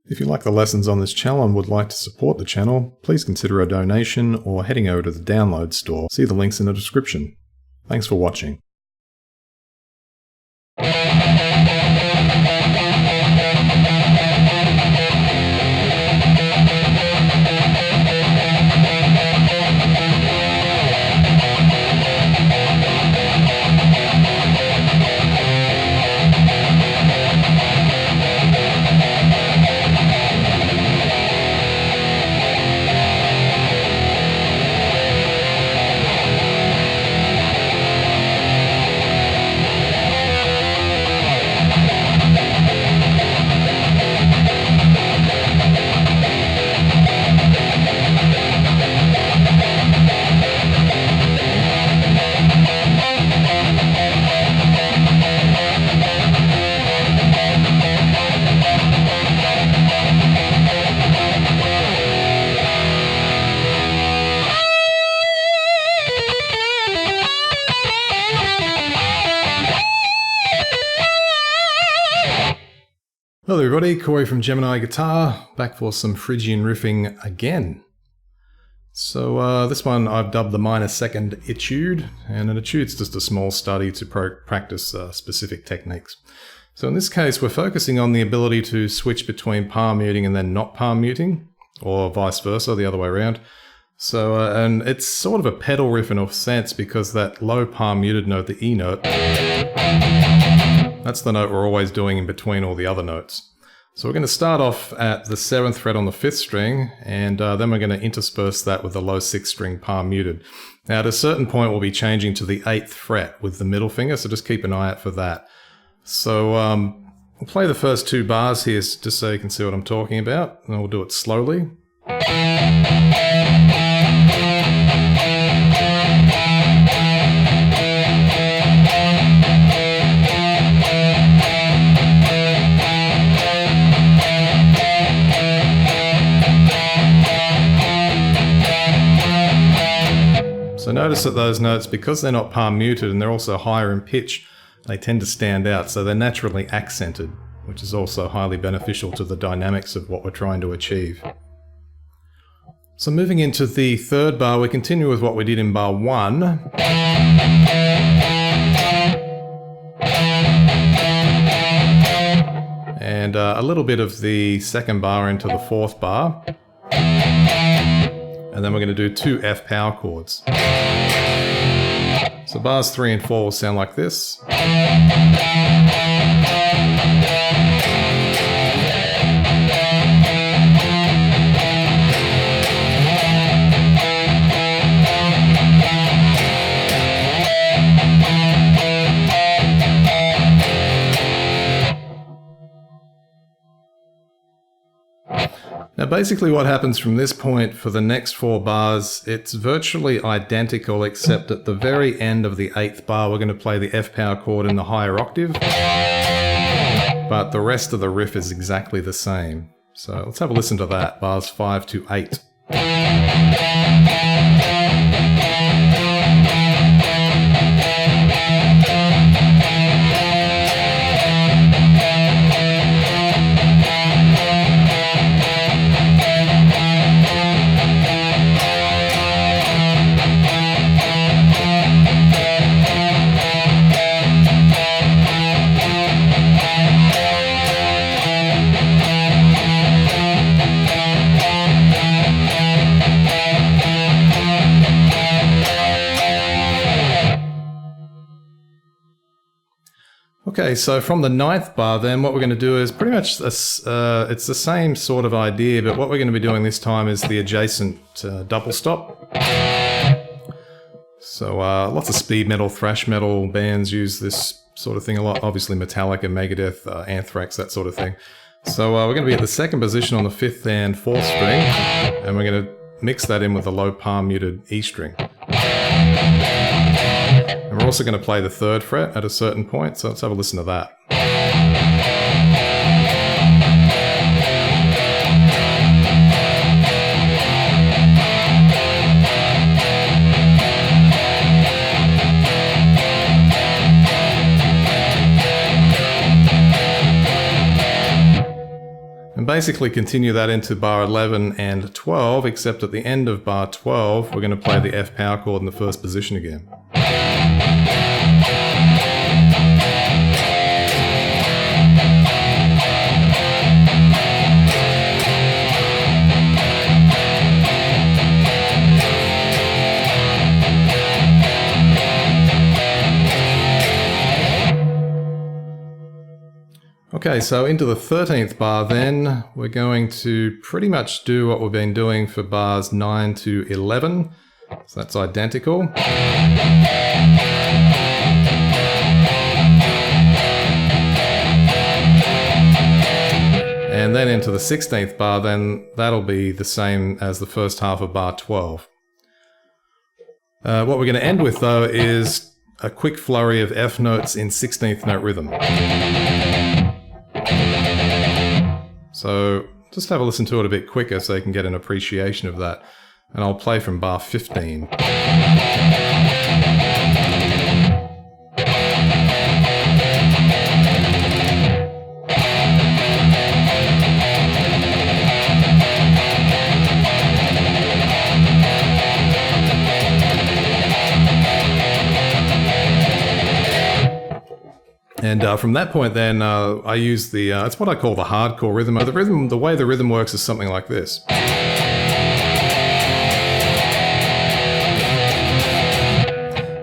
If you like the lessons on this channel and would like to support the channel, please consider a donation or heading over to the download store. See the links in the description. Thanks for watching. Hello everybody, Corey from Gemini Guitar, back for some Phrygian riffing again. So this one I've dubbed the minor second etude, and an etude's just a small study to practice specific techniques. So in this case we're focusing on the ability to switch between palm muting and then not palm muting, or vice versa, the other way around. So, and it's sort of a pedal riff in a sense because that low palm muted note, the E note, that's the note we're always doing in between all the other notes. So we're going to start off at the 7th fret on the 5th string, and then we're going to intersperse that with the low 6th string palm muted. Now at a certain point we'll be changing to the 8th fret with the middle finger, so just keep an eye out for that. So we'll play the first two bars here just so you can see what I'm talking about, and we'll do it slowly. So notice that those notes, because they're not palm muted and they're also higher in pitch, they tend to stand out, so they're naturally accented, which is also highly beneficial to the dynamics of what we're trying to achieve. So moving into the third bar, we continue with what we did in bar 1. And a little bit of the second bar into the 4th bar. And then we're going to do 2 F power chords. So bars 3 and 4 will sound like this. Now basically what happens from this point for the next 4 bars, it's virtually identical except at the very end of the 8th bar we're going to play the F power chord in the higher octave, but the rest of the riff is exactly the same. So let's have a listen to that, bars 5 to 8. Okay, so from the 9th bar then, what we're going to do is pretty much, it's the same sort of idea, but what we're going to be doing this time is the adjacent double stop. So lots of speed metal, thrash metal bands use this sort of thing a lot, obviously Metallica, Megadeth, Anthrax, that sort of thing. So we're going to be at the 2nd position on the 5th and 4th string, and we're going to mix that in with the low palm muted E string. And we're also going to play the 3rd fret at a certain point, so let's have a listen to that. And basically continue that into bar 11 and 12, except at the end of bar 12, we're going to play the F power chord in the first position again. Okay, so into the 13th bar then, we're going to pretty much do what we've been doing for bars 9 to 11. So that's identical. And then into the 16th bar, then that'll be the same as the first half of bar 12. What we're going to end with though is a quick flurry of F notes in 16th note rhythm. So just have a listen to it a bit quicker so you can get an appreciation of that. And I'll play from bar 15. And from that point then, I use the, it's what I call the hardcore rhythm. The way the rhythm works is something like this.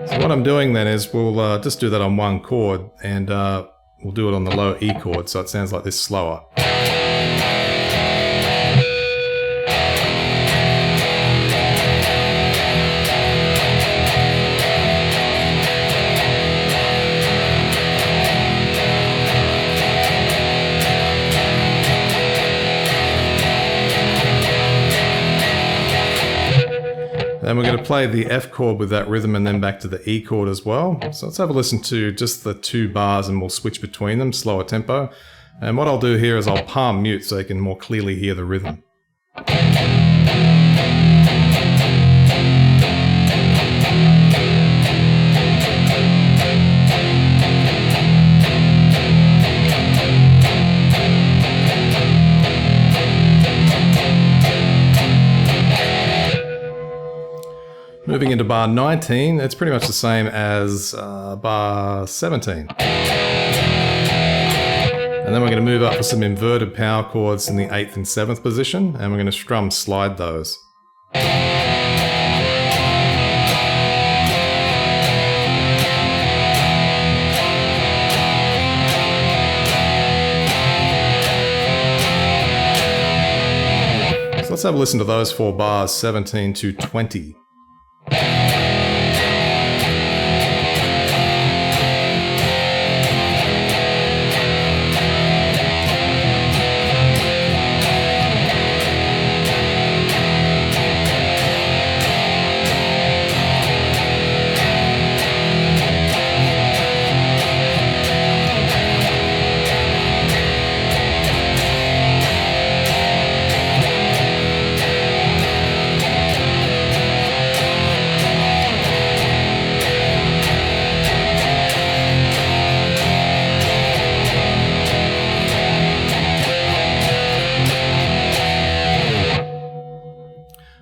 So what I'm doing then is we'll just do that on one chord, and we'll do it on the low E chord, so it sounds like this slower. Then we're going to play the F chord with that rhythm and then back to the E chord as well. So let's have a listen to just the two bars and we'll switch between them, slower tempo. And what I'll do here is I'll palm mute so you can more clearly hear the rhythm. Moving into bar 19, it's pretty much the same as bar 17. And then we're going to move up for some inverted power chords in the 8th and 7th position, and we're going to strum slide those. So let's have a listen to those four bars, 17 to 20.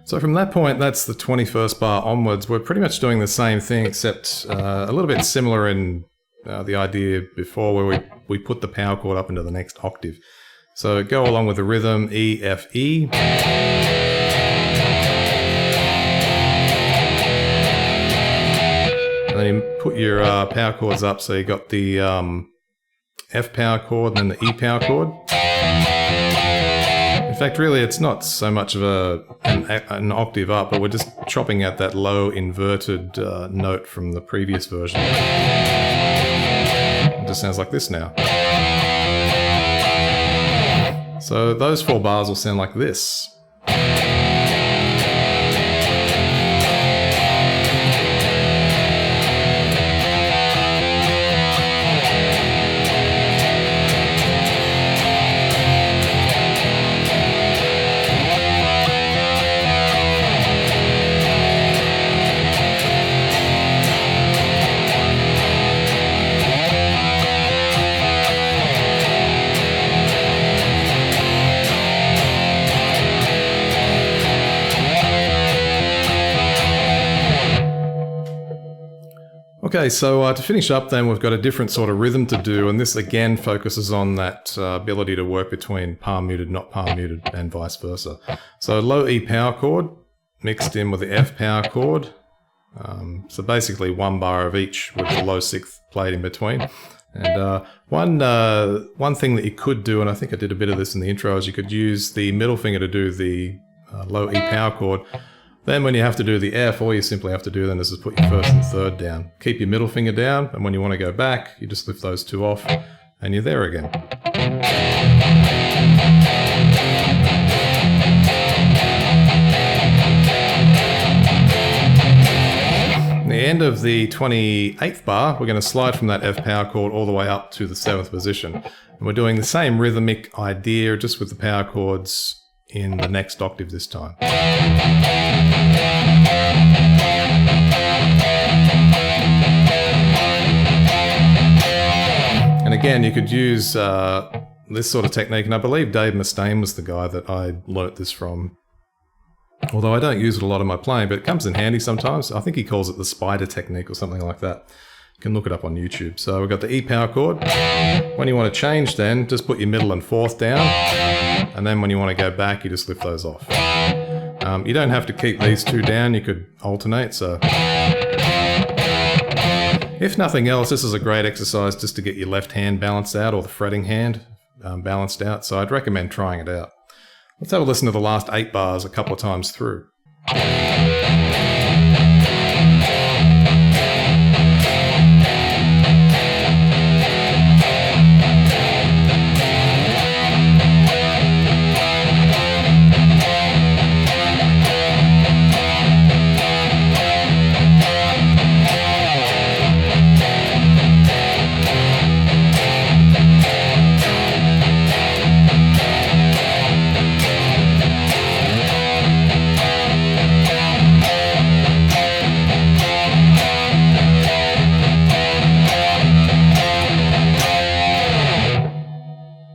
So from that point, that's the 21st bar onwards. We're pretty much doing the same thing, except a little bit similar in the idea before, where we put the power chord up into the next octave. So go along with the rhythm, E, F, E. And then you put your power chords up, so you got the F power chord and then the E power chord. In fact, really, it's not so much of an octave up, but we're just chopping out that low inverted note from the previous version. It just sounds like this now. So those four bars will sound like this. Okay, so to finish up then, we've got a different sort of rhythm to do, and this again focuses on that ability to work between palm muted, not palm muted, and vice versa. So low E power chord mixed in with the F power chord. So basically one bar of each with the low sixth played in between. And one thing that you could do, and I think I did a bit of this in the intro, is you could use the middle finger to do the low E power chord. Then when you have to do the F, all you simply have to do then is just put your first and third down. Keep your middle finger down, and when you want to go back, you just lift those two off, and you're there again. At the end of the 28th bar, we're going to slide from that F power chord all the way up to the 7th position. And we're doing the same rhythmic idea, just with the power chords in the next octave this time. And again, you could use this sort of technique, and I believe Dave Mustaine was the guy that I learnt this from. Although I don't use it a lot in my playing, but it comes in handy sometimes. I think he calls it the spider technique or something like that. You can look it up on YouTube. So we've got the E power chord. When you want to change then, just put your middle and fourth down. And then when you want to go back, you just lift those off. You don't have to keep these two down, you could alternate. So if nothing else, this is a great exercise just to get your left hand balanced out, or the fretting hand balanced out. So I'd recommend trying it out. Let's have a listen to the last 8 bars a couple of times through.